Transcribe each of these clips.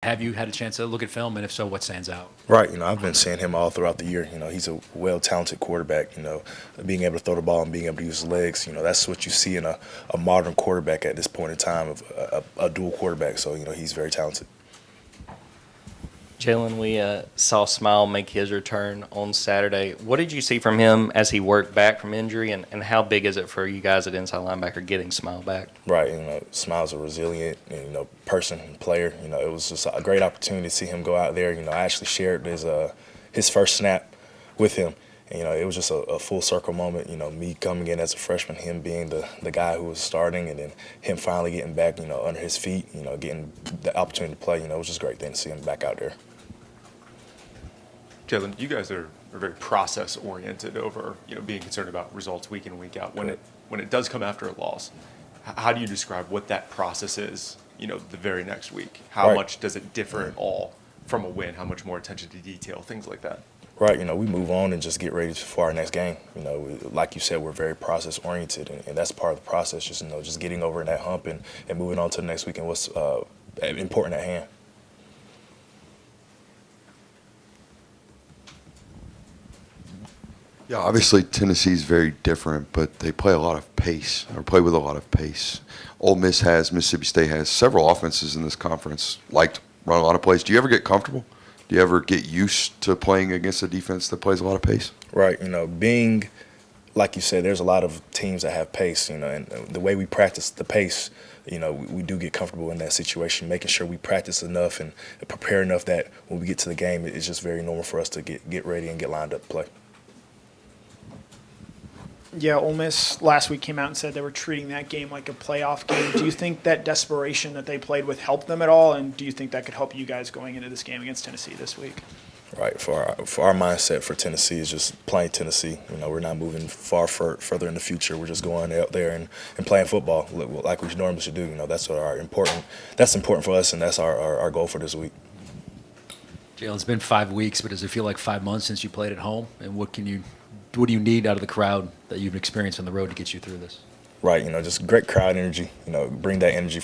Have you had a chance to look at film, and if so, what stands out? Right, I've been seeing him all throughout the year. He's a well-talented quarterback. Being able to throw the ball and being able to use his legs. That's what you see in a modern quarterback at this point in time of a dual quarterback. So he's very talented. Jalon, we saw Smael make his return on Saturday. What did you see from him as he worked back from injury, and how big is it for you guys at inside linebacker getting Smael back? Right, Smile's a resilient, person and player. It was just a great opportunity to see him go out there. I actually shared his first snap with him. And, it was just a full circle moment. Me coming in as a freshman, him being the guy who was starting, and then him finally getting back, under his feet. Getting the opportunity to play. It was just a great thing to see him back out there. Jalon, you guys are very process-oriented over being concerned about results week in, week out. When it does come after a loss, how do you describe what that process is, the very next week? How much does it differ at all from a win? How much more attention to detail, things like that? Right, we move on and just get ready for our next game. Like you said, we're very process-oriented, and that's part of the process, just getting over that hump and moving on to the next week and what's important at hand. Yeah, obviously Tennessee's very different, but they play a lot of pace, or play with a lot of pace. Ole Miss Mississippi State has several offenses in this conference like to run a lot of plays. Do you ever get comfortable? Do you ever get used to playing against a defense that plays a lot of pace? Right, being, like you said, there's a lot of teams that have pace, and the way we practice the pace, we do get comfortable in that situation, making sure we practice enough and prepare enough that when we get to the game, it's just very normal for us to get ready and get lined up to play. Yeah, Ole Miss last week came out and said they were treating that game like a playoff game. Do you think that desperation that they played with helped them at all, and do you think that could help you guys going into this game against Tennessee this week? Right, for our mindset for Tennessee is just playing Tennessee. We're not moving further in the future. We're just going out there and playing football like we normally should do. That's important for us, and that's our goal for this week. Jalon, it's been 5 weeks, but does it feel like 5 months since you played at home? And what do you need out of the crowd that you've experienced on the road to get you through this? Right, just great crowd energy. Bring that energy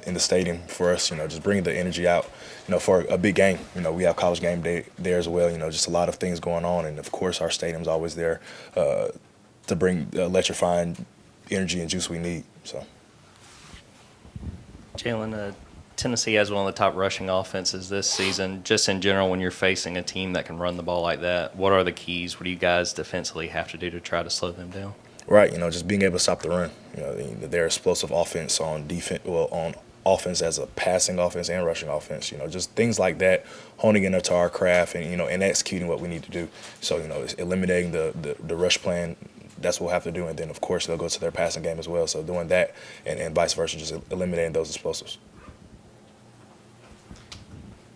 in the stadium for us. Just bring the energy out. For a big game. We have college game day there as well. Just a lot of things going on, and of course our stadium's always there to bring electrifying energy and juice we need. So, Jalon, Tennessee has one of the top rushing offenses this season. Just in general, when you're facing a team that can run the ball like that, what are the keys? What do you guys defensively have to do to try to slow them down? Right, just being able to stop the run. Their explosive offense on defense, on offense as a passing offense and rushing offense. Just things like that, honing in to our craft and and executing what we need to do. So it's eliminating the rush plan. That's what we'll have to do, and then of course they'll go to their passing game as well. So doing that and vice versa, just eliminating those explosives.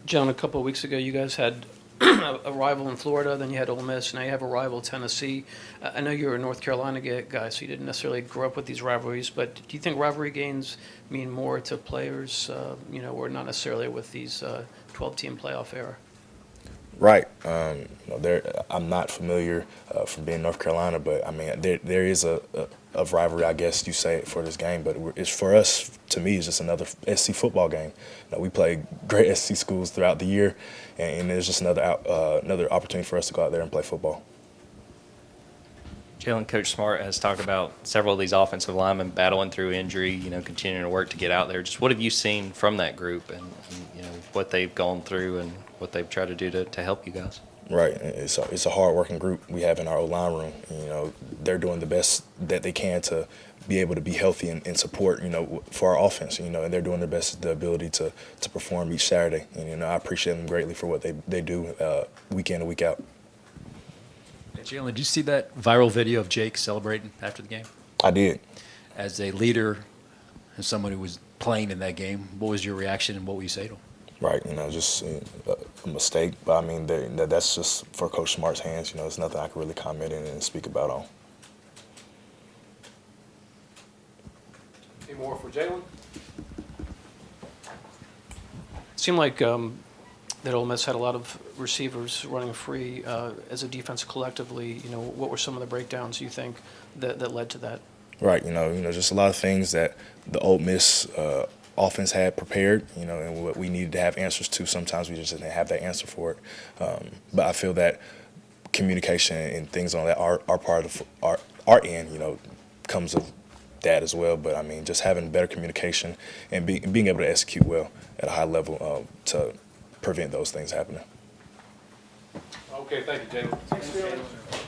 John, a couple of weeks ago, you guys had a rival in Florida, then you had Ole Miss, now you have a rival, Tennessee. I know you're a North Carolina guy, so you didn't necessarily grow up with these rivalries, but do you think rivalry games mean more to players, or not necessarily with these 12-team playoff era? Right. I'm not familiar from being North Carolina, but I mean there is a rivalry, I guess you say, for this game. But it's for us. To me, it's just another SC football game. We play great SC schools throughout the year, and it's just another opportunity for us to go out there and play football. Jalon, Coach Smart has talked about several of these offensive linemen battling through injury, continuing to work to get out there. Just what have you seen from that group and what they've gone through and what they've tried to do to help you guys? Right. It's a hard-working group we have in our O-line room. They're doing the best that they can to be able to be healthy and support, for our offense, and they're doing their best, the ability to perform each Saturday. And, I appreciate them greatly for what they do week in and week out. Jalon, did you see that viral video of Jake celebrating after the game? I did. As a leader and someone who was playing in that game, what was your reaction and what would you say to him? Right, just a mistake. But, I mean, that's just for Coach Smart's hands. It's nothing I can really comment in and speak about on. Any more for Jalon? It seemed like that Ole Miss had a lot of receivers running free as a defense collectively. What were some of the breakdowns you think that led to that? Right, just a lot of things that the Ole Miss offense had prepared, and what we needed to have answers to. Sometimes we just didn't have that answer for it. But I feel that communication and things on that are part of our end, comes of that as well. But I mean, just having better communication and being able to execute well at a high level to prevent those things happening. Okay, thank you, Jalen.